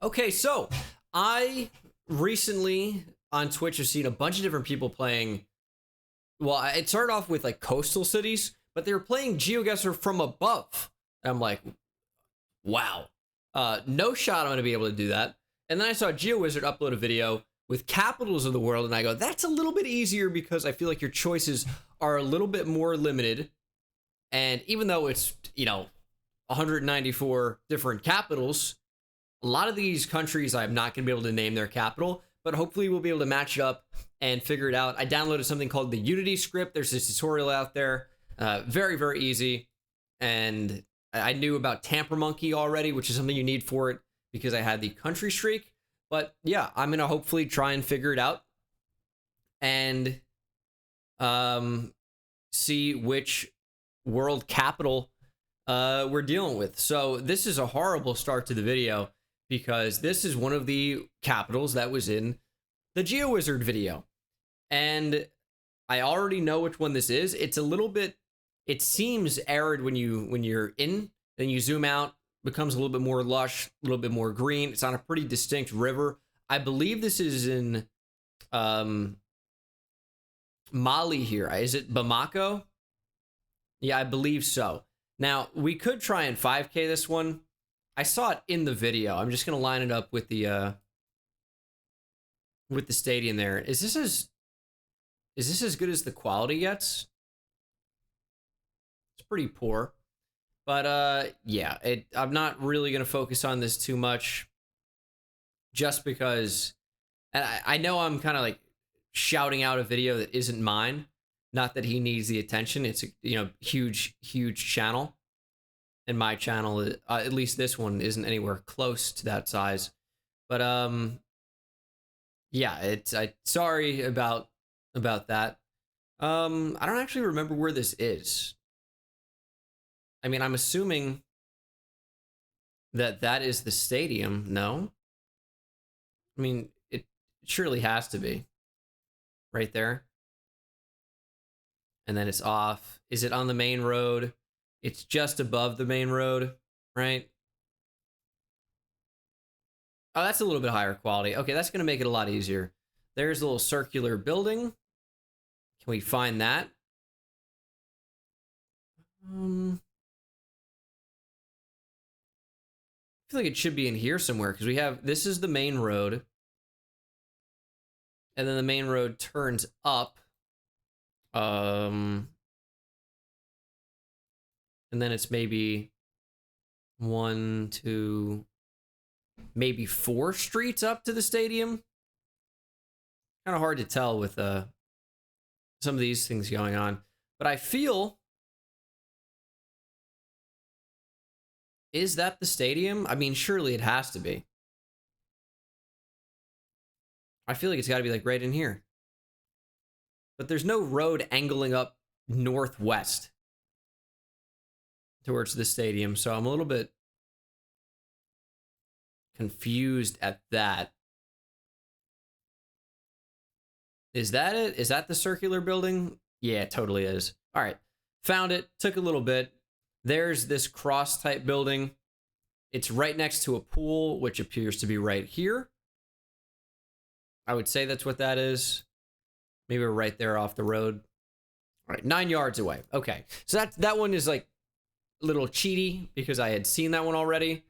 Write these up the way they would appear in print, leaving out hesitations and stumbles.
Okay, so I recently on Twitch have seen a bunch of different people playing. Well, it started off with like coastal cities, but they were playing Geoguessr from above. And I'm like, wow, no shot I'm going to be able to do that. And then I saw GeoWizard upload a video with capitals of the world, and I go, that's a little bit easier because I feel like your choices are a little bit more limited. And even though it's 194 different capitals, a lot of these countries I'm not going to be able to name their capital, but hopefully we'll be able to match it up and figure it out. I downloaded something called the Unity script. There's this tutorial out there. Very, very easy. And I knew about Tamper Monkey already, which is something you need for it because I had the country streak. But yeah, I'm going to hopefully try and figure it out and see which world capital we're dealing with. So this is a horrible start to the video because this is one of the capitals that was in the GeoWizard video. And I already know which one this is. It's a little bit, it seems arid when you're in, then you zoom out, becomes a little bit more lush, a little bit more green. It's on a pretty distinct river. I believe this is in Mali here. Is it Bamako? Yeah, I believe so. Now, we could try and 5K this one. I saw it in the video. I'm just going to line it up with the stadium there. Is this as good as the quality gets? It's pretty poor. But yeah, I'm not really going to focus on this too much just because and I know I'm kind of like shouting out a video that isn't mine. Not that he needs the attention. It's a huge channel, and my channel, at least this one, isn't anywhere close to that size. But yeah, sorry about that. I don't actually remember where this is. I mean, I'm assuming that is the stadium. No, I mean it surely has to be right there. And then it's off. Is it on the main road? It's just above the main road, right? Oh, that's a little bit higher quality. Okay, that's going to make it a lot easier. There's a little circular building. Can we find that? I feel like it should be in here somewhere because we have, this is the main road. And then the main road turns up. And then it's maybe 1, 2, maybe 4 streets up to the stadium. Kind of hard to tell with some of these things going on. But I feel, is that the stadium? I mean, surely it has to be. I feel like it's got to be like right in here. But there's no road angling up northwest towards the stadium, so I'm a little bit confused at that. Is that it? Is that the circular building? Yeah, it totally is. All right, found it. Took a little bit. There's this cross type building. It's right next to a pool, which appears to be right here. I would say that's what that is. Maybe we're right there off the road. All right, 9 yards away. Okay, so that one is like a little cheaty because I had seen that one already.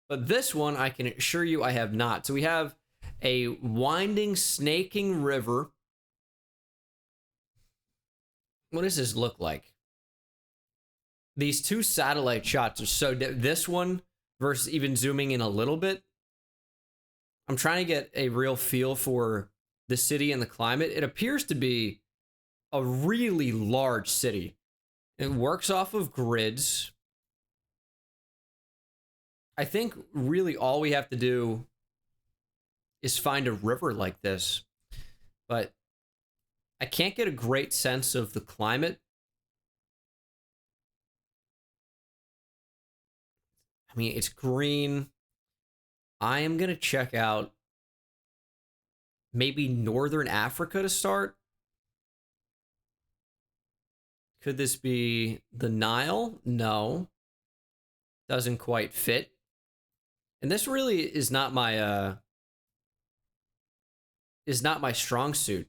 But this one, I can assure you I have not. So we have a winding, snaking river. What does this look like? These two satellite shots are so... This one versus even zooming in a little bit. I'm trying to get a real feel for the city and the climate. It appears to be a really large city. It works off of grids. I think really all we have to do is find a river like this. But I can't get a great sense of the climate. I mean, it's green. I am going to check out maybe Northern Africa to start. Could this be the Nile? No. Doesn't quite fit. And this really is not my strong suit.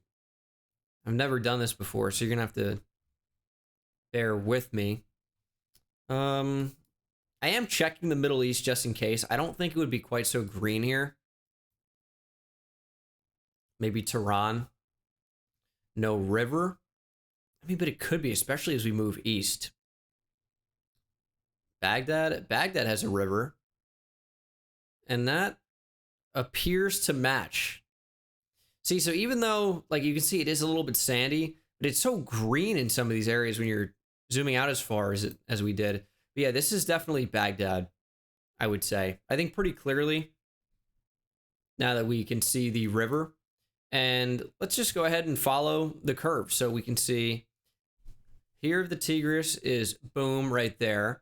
I've never done this before, so you're gonna have to bear with me. I am checking the Middle East just in case. I don't think it would be quite so green here. Maybe Tehran. No river. I mean, but it could be, especially as we move east. Baghdad has a river. And that appears to match. See, so even though, like, you can see it is a little bit sandy, but it's so green in some of these areas when you're zooming out as far as we did. But yeah, this is definitely Baghdad, I would say. I think pretty clearly now that we can see the river. And let's just go ahead and follow the curve so we can see here the Tigris is boom right there.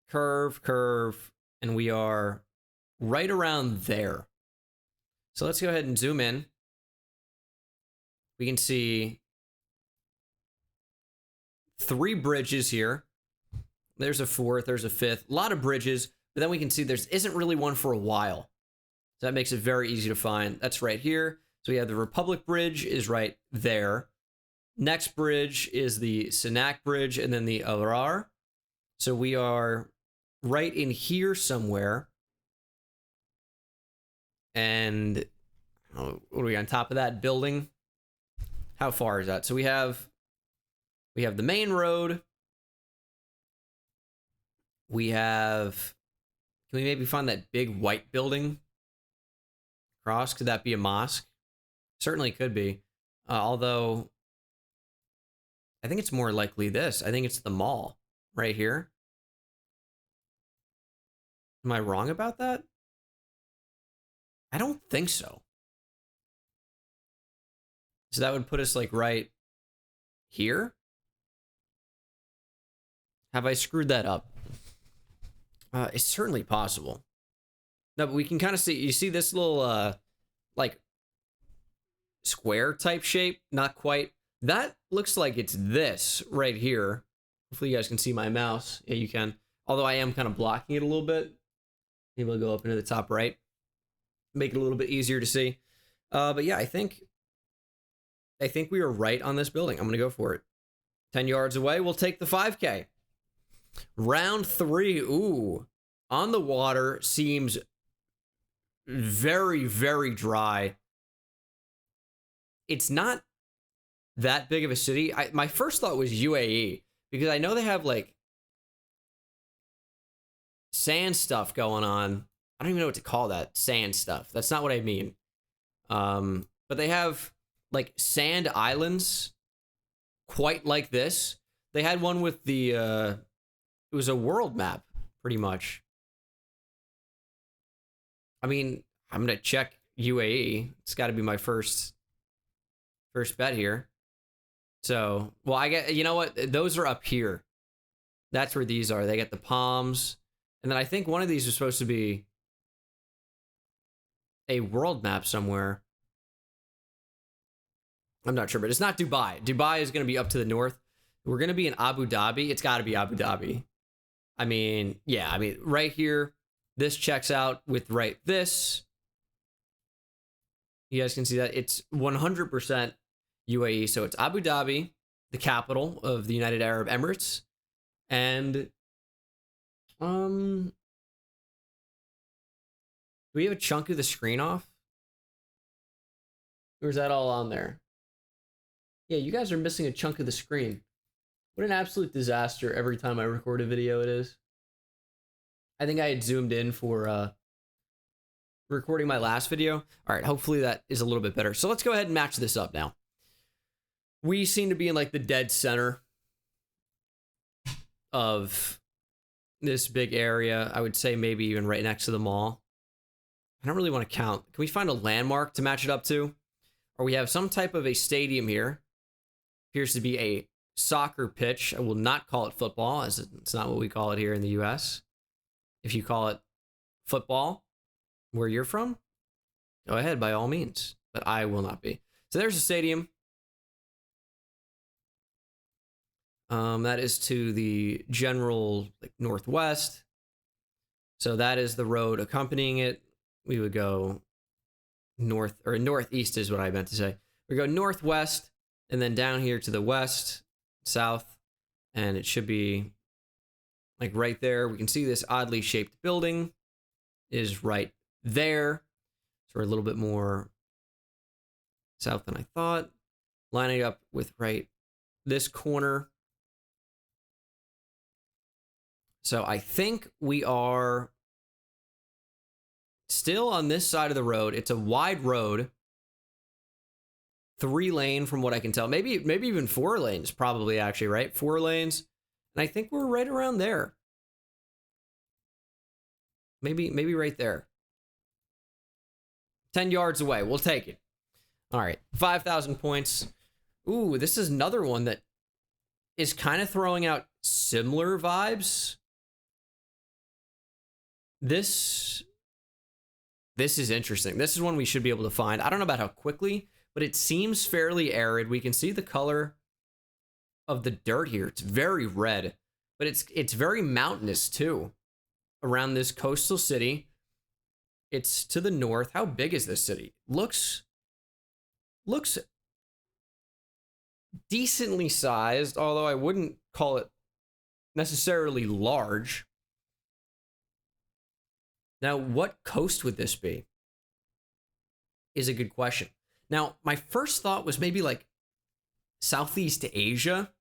Curve, curve, and we are right around there. So let's go ahead and zoom in. We can see 3 bridges here. There's a 4th, there's a 5th, a lot of bridges, but then we can see there isn't really one for a while. So that makes it very easy to find. That's right here. So we have the Republic Bridge is right there. Next bridge is the Sinak Bridge and then the Arar. So we are right in here somewhere. And what are we on top of that building? How far is that? So we have the main road. We have, can we maybe find that big white building across? Could that be a mosque? Certainly could be. Although, I think it's more likely this. I think it's the mall right here. Am I wrong about that? I don't think so. So that would put us like right here. Have I screwed that up? It's certainly possible. No, but we can kind of see, you see this little, like, square type shape? Not quite. That looks like it's this right here. Hopefully you guys can see my mouse. Yeah, you can. Although I am kind of blocking it a little bit. Maybe I'll go up into the top right. Make it a little bit easier to see. But yeah, I think we are right on this building. I'm going to go for it. 10 yards away, we'll take the 5K. Round 3, ooh. On the water seems very, very dry. It's not that big of a city. My first thought was UAE, because I know they have, like, sand stuff going on. I don't even know what to call that, sand stuff. That's not what I mean. But they have, like, sand islands quite like this. They had one with the, it was a world map, pretty much. I mean, I'm going to check UAE. It's got to be my first bet here. So, well, I get, you know what? Those are up here. That's where these are. They get the palms. And then I think one of these is supposed to be a world map somewhere. I'm not sure, but it's not Dubai. Dubai is going to be up to the north. We're going to be in Abu Dhabi. It's got to be Abu Dhabi. I mean, yeah, I mean, right here, this checks out with right this. You guys can see that it's 100% UAE. So it's Abu Dhabi, the capital of the United Arab Emirates. And, do we have a chunk of the screen off? Or is that all on there? Yeah, you guys are missing a chunk of the screen. What an absolute disaster every time I record a video it is. I think I had zoomed in for recording my last video. All right, hopefully that is a little bit better. So let's go ahead and match this up now. We seem to be in like the dead center of this big area. I would say maybe even right next to the mall. I don't really want to count. Can we find a landmark to match it up to? Or we have some type of a stadium here. Appears to be a soccer pitch. I will not call it football, as it's not what we call it here in the US. If you call it football where you're from, go ahead by all means, but I will not be. So there's a stadium. That is to the general, like, northwest. So that is the road accompanying it. We would go north, or northeast is what I meant to say. We go northwest and then down here to the west, south, and it should be like right there. We can see this oddly shaped building is right there. So we're a little bit more south than I thought. Lining up with right this corner. So I think we are still on this side of the road. It's a wide road. 3-lane from what I can tell. Maybe even 4 lanes, probably, actually, right? 4 lanes. And I think we're right around there. Maybe right there. 10 yards away. We'll take it. All right. 5,000 points. Ooh, this is another one that is kind of throwing out similar vibes. This is interesting. This is one we should be able to find. I don't know about how quickly, but it seems fairly arid. We can see the color of the dirt here. It's very red, but it's very mountainous too. Around this coastal city. It's to the north. How big is this city? Looks decently sized, although I wouldn't call it necessarily large. Now, what coast would this be? Is a good question. Now, my first thought was maybe like Southeast Asia.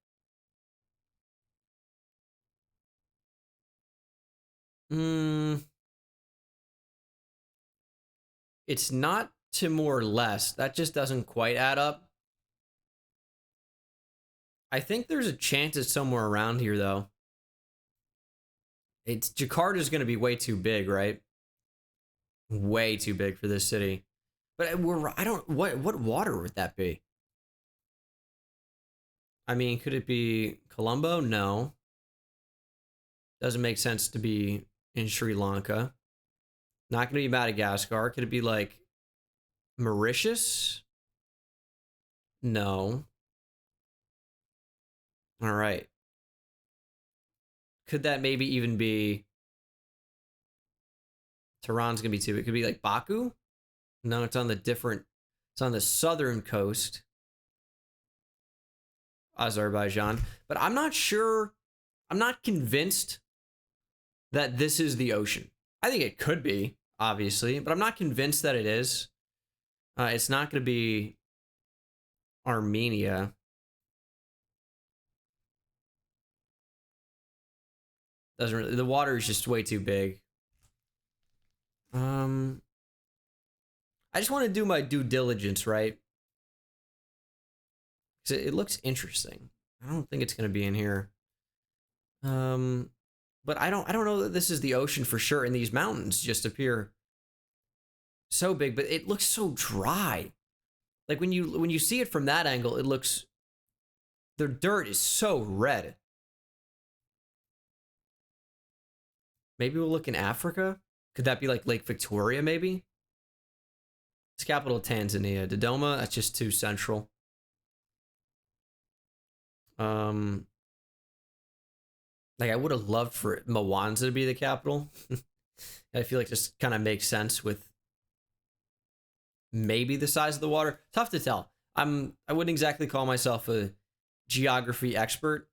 It's not Timor-Leste. That just doesn't quite add up. I think there's a chance it's somewhere around here, though. Jakarta's going to be way too big, right? Way too big for this city. But what water would that be? I mean, could it be Colombo? No. Doesn't make sense to be in Sri Lanka. Not going to be Madagascar. Could it be like Mauritius? No. All right. Could that maybe even be... Tehran's going to be too. It could be like Baku? No, it's on the southern coast. Azerbaijan. But I'm not sure. I'm not convinced that this is the ocean. I think it could be, obviously, but I'm not convinced that it is. It's not going to be Armenia. Doesn't really, the water is just way too big. I just want to do my due diligence, right? Because it looks interesting. I don't think it's going to be in here. But I don't know that this is the ocean for sure. And these mountains just appear so big, but it looks so dry. Like when you see it from that angle, it looks, the dirt is so red. Maybe we'll look in Africa. Could that be like Lake Victoria, maybe? It's capital Tanzania. Dodoma, that's just too central. Like I would have loved for Mwanza to be the capital. I feel like this kind of makes sense with maybe the size of the water. Tough to tell. I wouldn't exactly call myself a geography expert.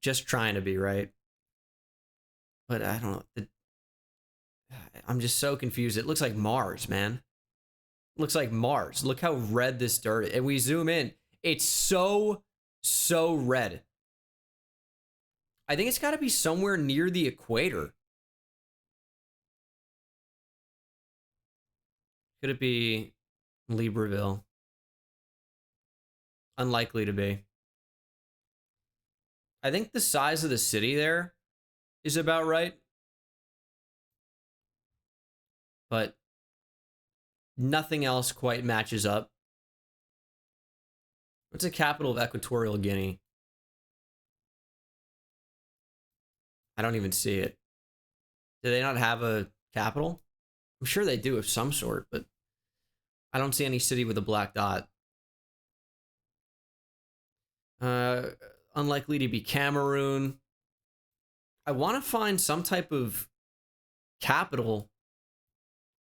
Just trying to be, right? But I don't know. I'm just so confused. It looks like Mars, man. It looks like Mars. Look how red this dirt is. And we zoom in. It's so red. I think it's got to be somewhere near the equator. Could it be Libreville? Unlikely to be. I think the size of the city there is about right. But nothing else quite matches up. What's the capital of Equatorial Guinea? I don't even see it. Do they not have a capital? I'm sure they do of some sort, but I don't see any city with a black dot. Unlikely to be Cameroon. I want to find some type of capital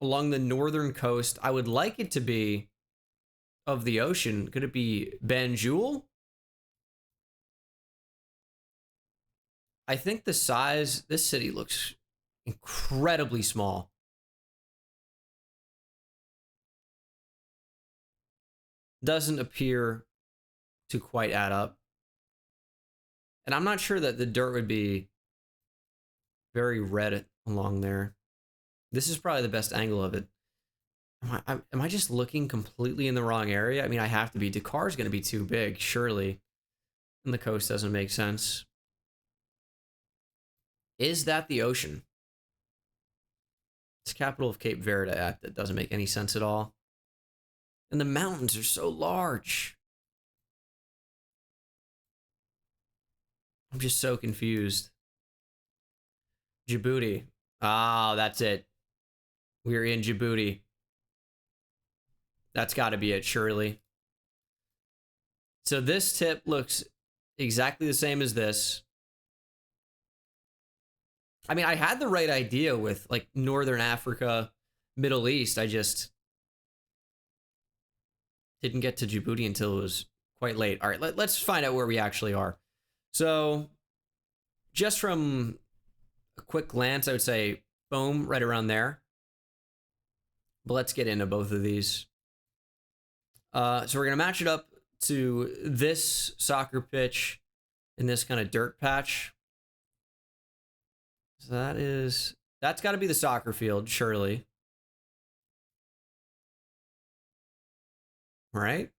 along the northern coast. I would like it to be of the ocean. Could it be Banjul? I think the size, this city looks incredibly small. Doesn't appear to quite add up. And I'm not sure that the dirt would be very red along there. This is probably the best angle of it. Am I just looking completely in the wrong area? I mean, I have to be. Dakar's going to be too big, surely. And the coast doesn't make sense. Is that the ocean? It's capital of Cape Verde. That doesn't make any sense at all. And the mountains are so large. I'm just so confused. Djibouti. Ah, that's it. We're in Djibouti. That's got to be it, surely. So this tip looks exactly the same as this. I mean, I had the right idea with like Northern Africa, Middle East. I just didn't get to Djibouti until it was quite late. All right, let's find out where we actually are. So just from a quick glance, I would say, boom, right around there. But let's get into both of these. So we're going to match it up to this soccer pitch in this kind of dirt patch. So that's got to be the soccer field, surely. Right?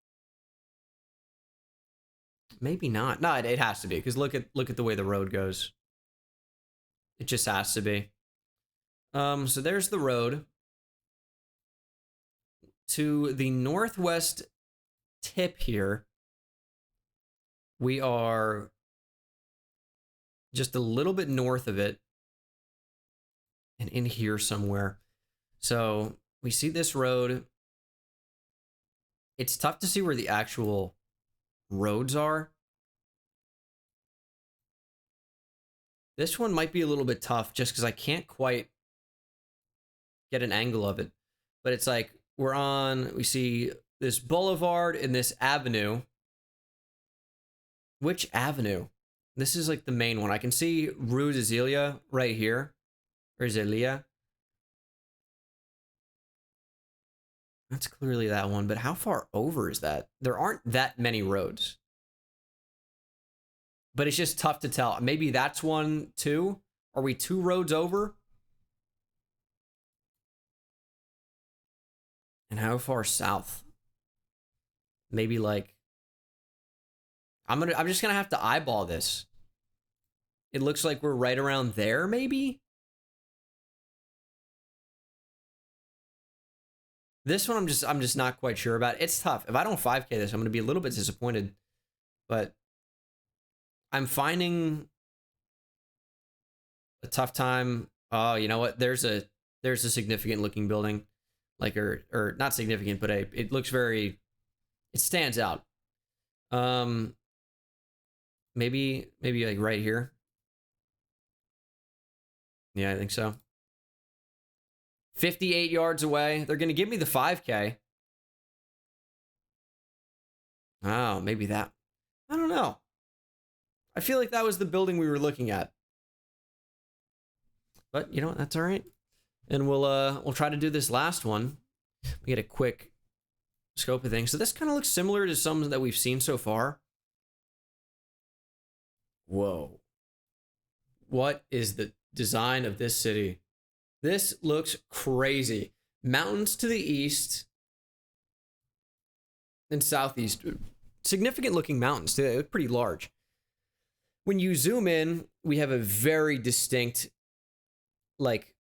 Maybe not. No, it has to be, because look at the way the road goes. It just has to be. So there's the road. To the northwest tip here, we are just a little bit north of it and in here somewhere. So we see this road. It's tough to see where the actual roads are. This one might be a little bit tough just because I can't quite get an angle of it. But it's like we see this boulevard and this avenue. Which avenue? This is like the main one. I can see Rue de Zelia right here. Or Zelia. That's clearly that one, but how far over is that? There aren't that many roads. But it's just tough to tell. Maybe that's one, too? Are we 2 roads over? And how far south? Maybe like... I'm just gonna have to eyeball this. It looks like we're right around there, maybe? This one I'm just not quite sure about. It's tough. If I don't 5K this, I'm gonna be a little bit disappointed. But I'm finding a tough time. Oh, you know what? There's a significant looking building. Like or not significant, but it looks very, it stands out. Maybe like right here. Yeah, I think so. 58 yards away. They're going to give me the 5K. Oh, maybe that. I don't know. I feel like that was the building we were looking at. But, you know what? That's all right. And we'll try to do this last one. We get a quick scope of things. So this kind of looks similar to some that we've seen so far. Whoa. What is the design of this city? This looks crazy. Mountains to the east and southeast. Significant looking mountains. They look pretty large. When you zoom in, we have a very distinct, like,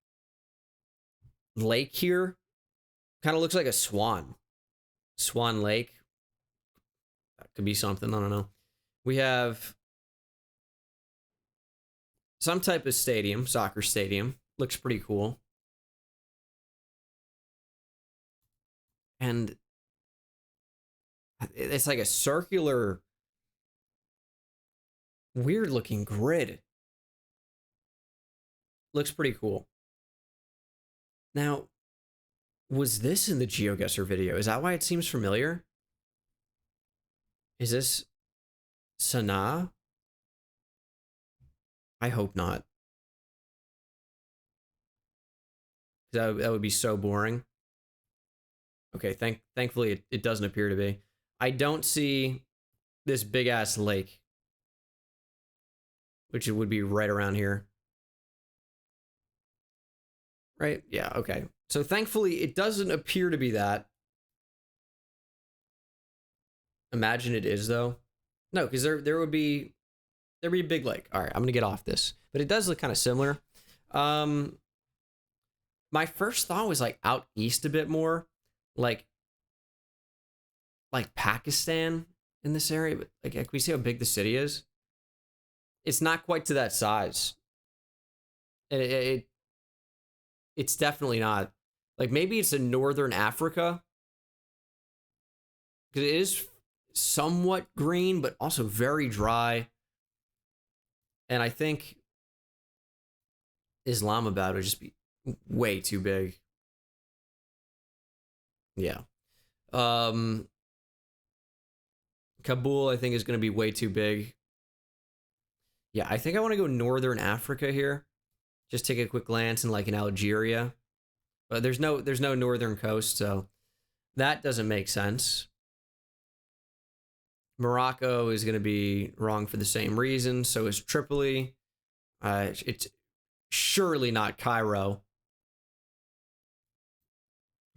lake here. Kind of looks like a swan. Swan Lake. That could be something. I don't know. We have some type of stadium, soccer stadium. Looks pretty cool. And it's like a circular, weird looking grid. Looks pretty cool. Now, was this in the Geoguessr video? Is that why it seems familiar? Is this Sanaa? I hope not. That would be so boring. Okay, thankfully it doesn't appear to be. I don't see this big ass lake, which it would be right around here. Right? Yeah, okay. So thankfully it doesn't appear to be that. Imagine it is though. No, because there would be a big lake. All right, I'm gonna get off this, but it does look kind of similar. Um, my first thought was like out east a bit more, like Pakistan in this area. But like, can we see how big the city is? It's not quite to that size. It's definitely not. Like maybe it's in northern Africa because it is somewhat green, but also very dry. And I think Islamabad would just be way too big. Yeah. Kabul, I think, is going to be way too big. Yeah, I think I want to go northern Africa here. Just take a quick glance in like in Algeria. But there's no northern coast, so that doesn't make sense. Morocco is going to be wrong for the same reason. So is Tripoli. It's surely not Cairo.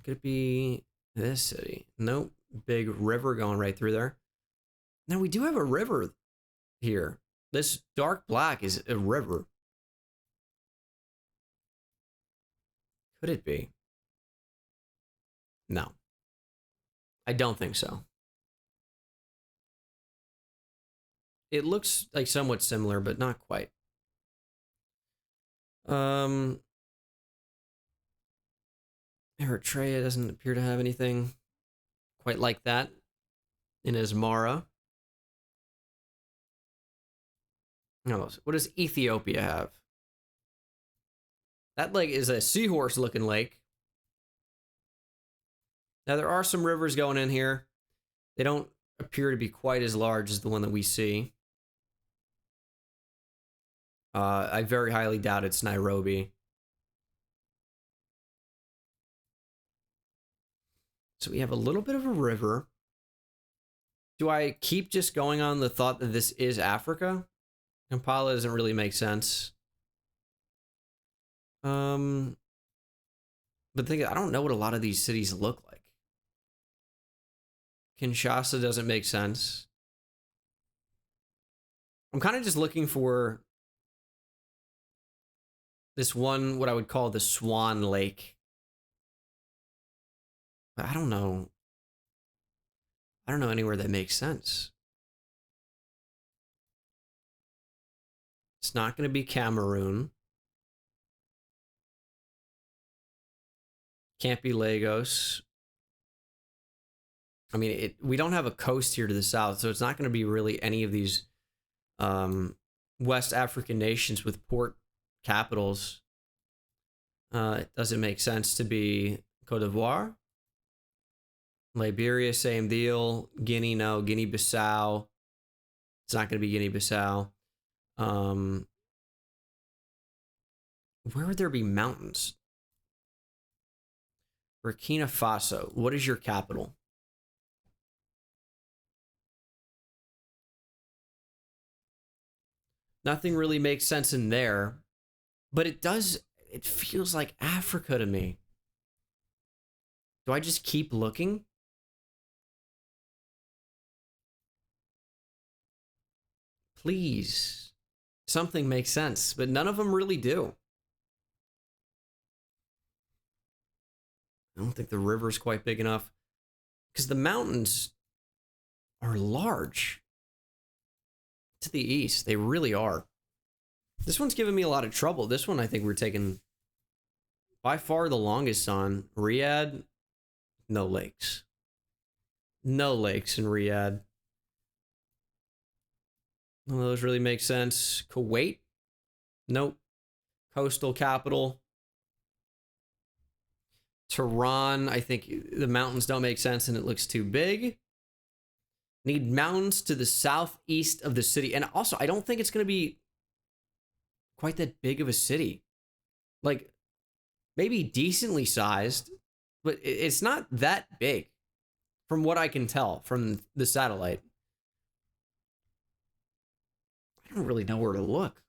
Could it be this city? Nope. Big river going right through there. Now we do have a river here. This dark black is a river. Could it be? No. I don't think so. It looks like somewhat similar, but not quite. Eritrea doesn't appear to have anything quite like that in Asmara. No, what does Ethiopia have? That lake is a seahorse looking lake. Now there are some rivers going in here. They don't appear to be quite as large as the one that we see. I very highly doubt it's Nairobi. So we have a little bit of a river. Do I keep just going on the thought that this is Africa? Kampala doesn't really make sense. But I don't know what a lot of these cities look like. Kinshasa doesn't make sense. I'm kind of just looking for this one, what I would call the Swan Lake. But I don't know. I don't know anywhere that makes sense. It's not going to be Cameroon. Can't be Lagos. I mean, we don't have a coast here to the south, so it's not going to be really any of these West African nations with port capitals. It doesn't make sense to be Cote d'Ivoire. Liberia, same deal. Guinea, no. Guinea-Bissau. It's not going to be Guinea-Bissau. Where would there be mountains? Burkina Faso. What is your capital? Nothing really makes sense in there, but it feels like Africa to me. Do I just keep looking? Please. Something makes sense, but none of them really do. I don't think the river's quite big enough because the mountains are large to the east. They really are. This one's giving me a lot of trouble. This one I think we're taking by far the longest on. Riyadh, no lakes. No lakes in Riyadh. None of those really make sense. Kuwait? Nope. Coastal capital. Tehran, I think the mountains don't make sense and it looks too big. Need mountains to the southeast of the city. And also, I don't think it's going to be quite that big of a city. Like, maybe decently sized, but it's not that big from what I can tell from the satellite. I don't really know where to look.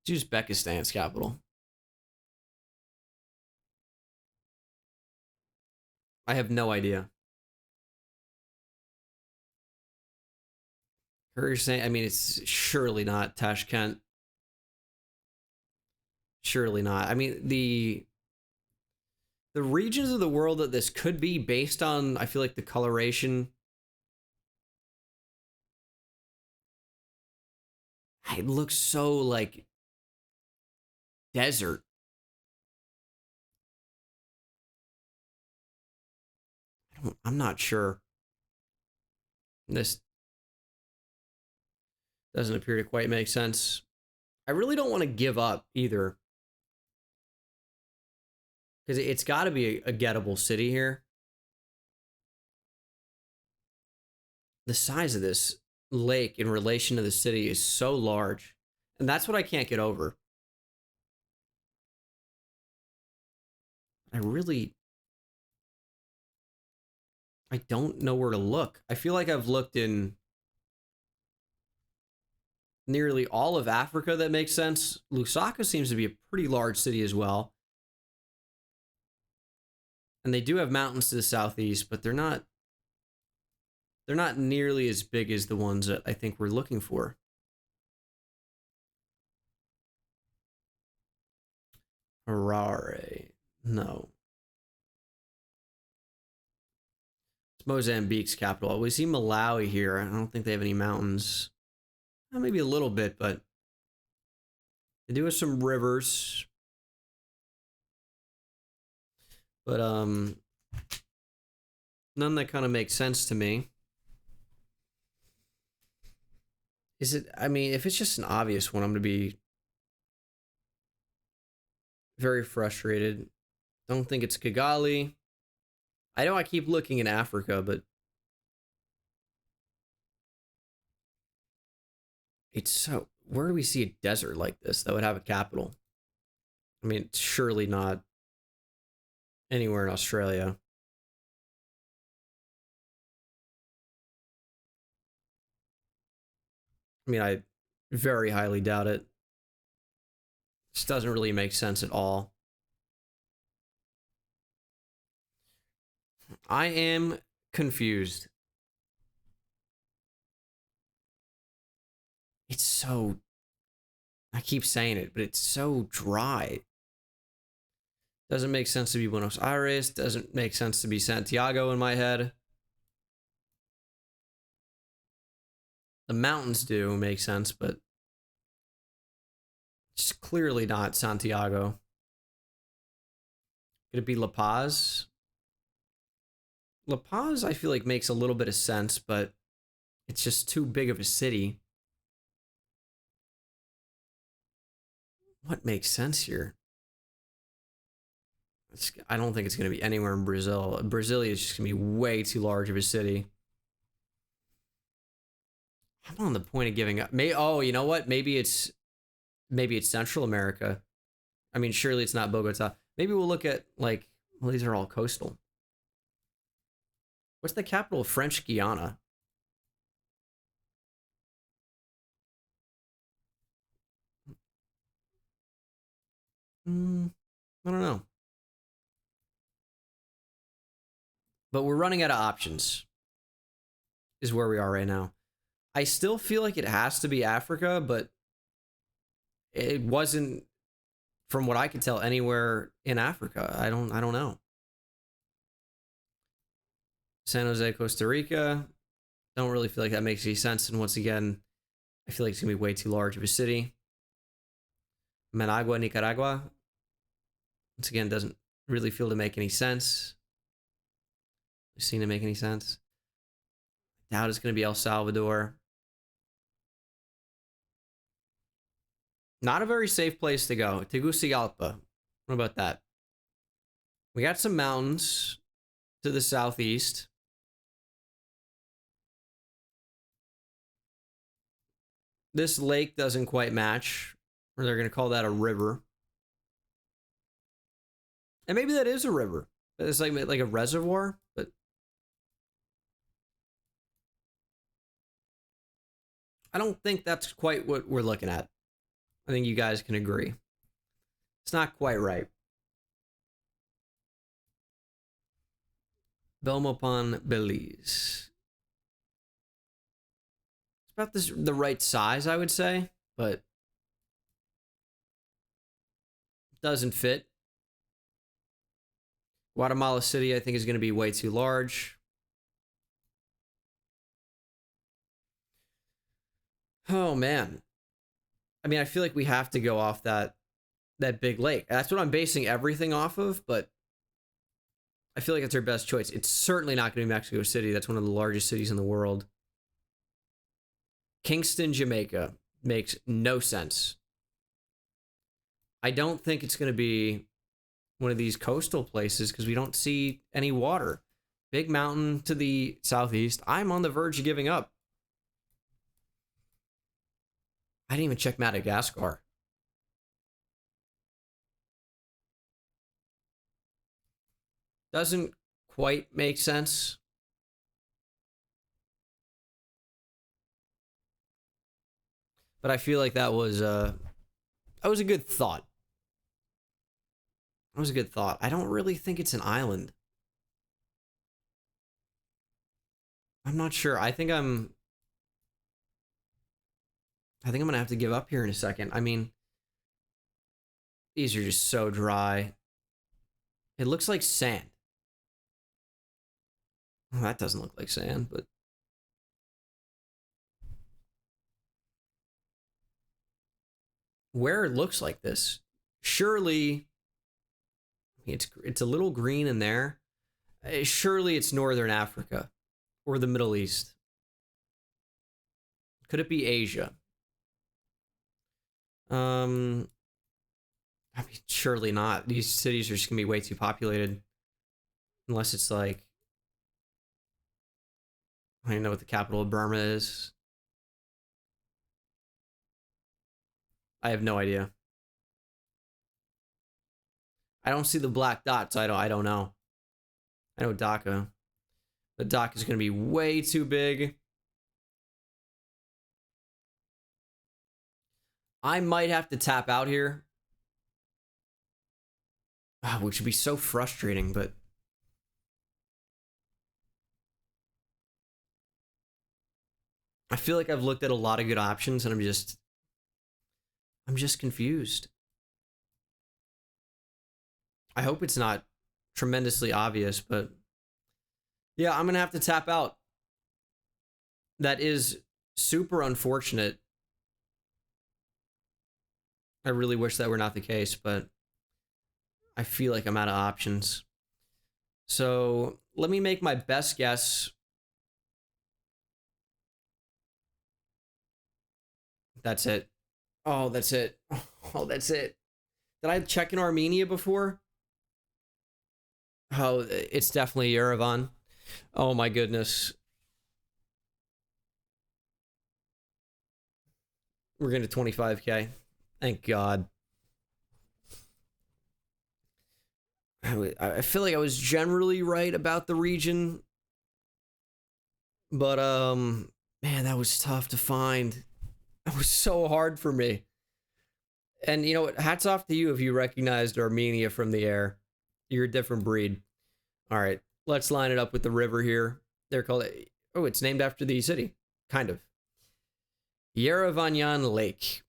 It's Uzbekistan's capital. I have no idea. Kyrgyzstan, I mean, it's surely not Tashkent. Surely not. I mean, the regions of the world that this could be based on, I feel like the coloration. It looks so like desert. I'm not sure. This doesn't appear to quite make sense. I really don't want to give up either. Because it's got to be a gettable city here. The size of this lake in relation to the city is so large. And that's what I can't get over. I don't know where to look. I feel like I've looked in nearly all of Africa that makes sense. Lusaka seems to be a pretty large city as well. And they do have mountains to the southeast, but they're not nearly as big as the ones that I think we're looking for. Harare. No. It's Mozambique's capital. We see Malawi here. I don't think they have any mountains. Maybe a little bit, but they do have some rivers. But none that kind of makes sense to me. Is it, I mean, if it's just an obvious one, I'm going to be very frustrated. Don't think it's Kigali. I know I keep looking in Africa, but it's so, where do we see a desert like this that would have a capital? I mean, it's surely not anywhere in Australia. I mean, I very highly doubt it. This doesn't really make sense at all. I am confused. It's so, I keep saying it, but it's so dry. Doesn't make sense to be Buenos Aires. Doesn't make sense to be Santiago in my head. The mountains do make sense, but it's clearly not Santiago. Could it be La Paz? La Paz, I feel like, makes a little bit of sense, but it's just too big of a city. What makes sense here? I don't think it's going to be anywhere in Brazil. Brasilia is just going to be way too large of a city. I'm on the point of giving up. Oh, you know what? Maybe it's Central America. I mean, surely it's not Bogota. Maybe we'll look at, like, well, these are all coastal. What's the capital of French Guiana? I don't know. But we're running out of options, is where we are right now. I still feel like it has to be Africa, but it wasn't, from what I could tell, anywhere in Africa. I don't know. San Jose, Costa Rica. Don't really feel like that makes any sense. And once again, I feel like it's going to be way too large of a city. Managua, Nicaragua. Once again, doesn't really feel to make any sense. Seem to make any sense. Doubt it's going to be El Salvador. Not a very safe place to go. Tegucigalpa. What about that? We got some mountains to the southeast. This lake doesn't quite match, or they're going to call that a river. And maybe that is a river. It's like a reservoir, but I don't think that's quite what we're looking at. I think you guys can agree. It's not quite right. Belmopan, Belize. It's about the right size, I would say, but it doesn't fit. Guatemala City, I think, is going to be way too large. Oh, man. I mean, I feel like we have to go off that big lake. That's what I'm basing everything off of, but I feel like it's our best choice. It's certainly not going to be Mexico City. That's one of the largest cities in the world. Kingston, Jamaica makes no sense. I don't think it's going to be one of these coastal places because we don't see any water. Big mountain to the southeast. I'm on the verge of giving up. I didn't even check Madagascar. Doesn't quite make sense. But I feel like that was a good thought. That was a good thought. I don't really think it's an island. I'm not sure. I think I'm gonna have to give up here in a second. I mean, these are just so dry. It looks like sand. Well, that doesn't look like sand, but where it looks like this, surely it's a little green in there. Surely it's Northern Africa or the Middle East. Could it be Asia? I mean, surely not. These cities are just gonna be way too populated, unless it's like I don't know what the capital of Burma is. I have no idea. I don't see the black dots. I don't know. I know Dhaka. But Dhaka is going to be way too big. I might have to tap out here. Which would be so frustrating, but I feel like I've looked at a lot of good options and I'm just confused. I hope it's not tremendously obvious, but yeah, I'm going to have to tap out. That is super unfortunate. I really wish that were not the case, but I feel like I'm out of options. So let me make my best guess. That's it. Oh, that's it. Oh, that's it. Did I check in Armenia before? Oh, it's definitely Yerevan. Oh my goodness. We're going to 25K. Thank God. I feel like I was generally right about the region. But, man, that was tough to find. That was so hard for me. And you know what? Hats off to you if you recognized Armenia from the air. You're a different breed. All right, let's line it up with the river here. They're called, oh, it's named after the city. Kind of. Yerevanyan Lake.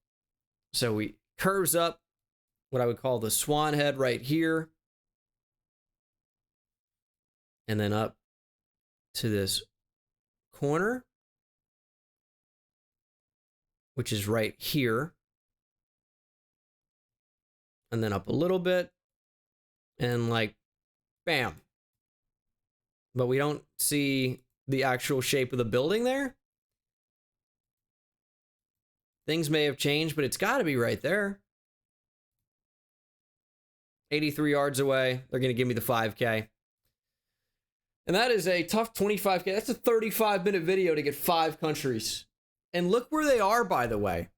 So we curves up what I would call the swan head right here. And then up to this corner, which is right here. And then up a little bit. And like, bam. But we don't see the actual shape of the building there. Things may have changed, but it's got to be right there. 83 yards away. They're going to give me the 5K. And that is a tough 25K. That's a 35-minute video to get 5 countries. And look where they are, by the way.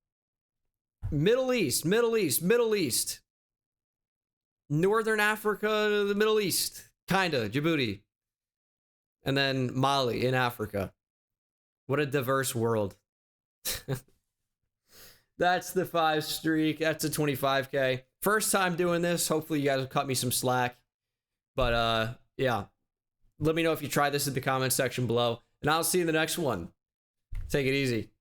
Middle East, Middle East, Middle East. Northern Africa, the Middle East. Kinda, Djibouti. And then Mali in Africa. What a diverse world. That's the 5 streak. That's a 25K. First time doing this. Hopefully you guys will cut me some slack. But yeah. Let me know if you try this in the comment section below. And I'll see you in the next one. Take it easy.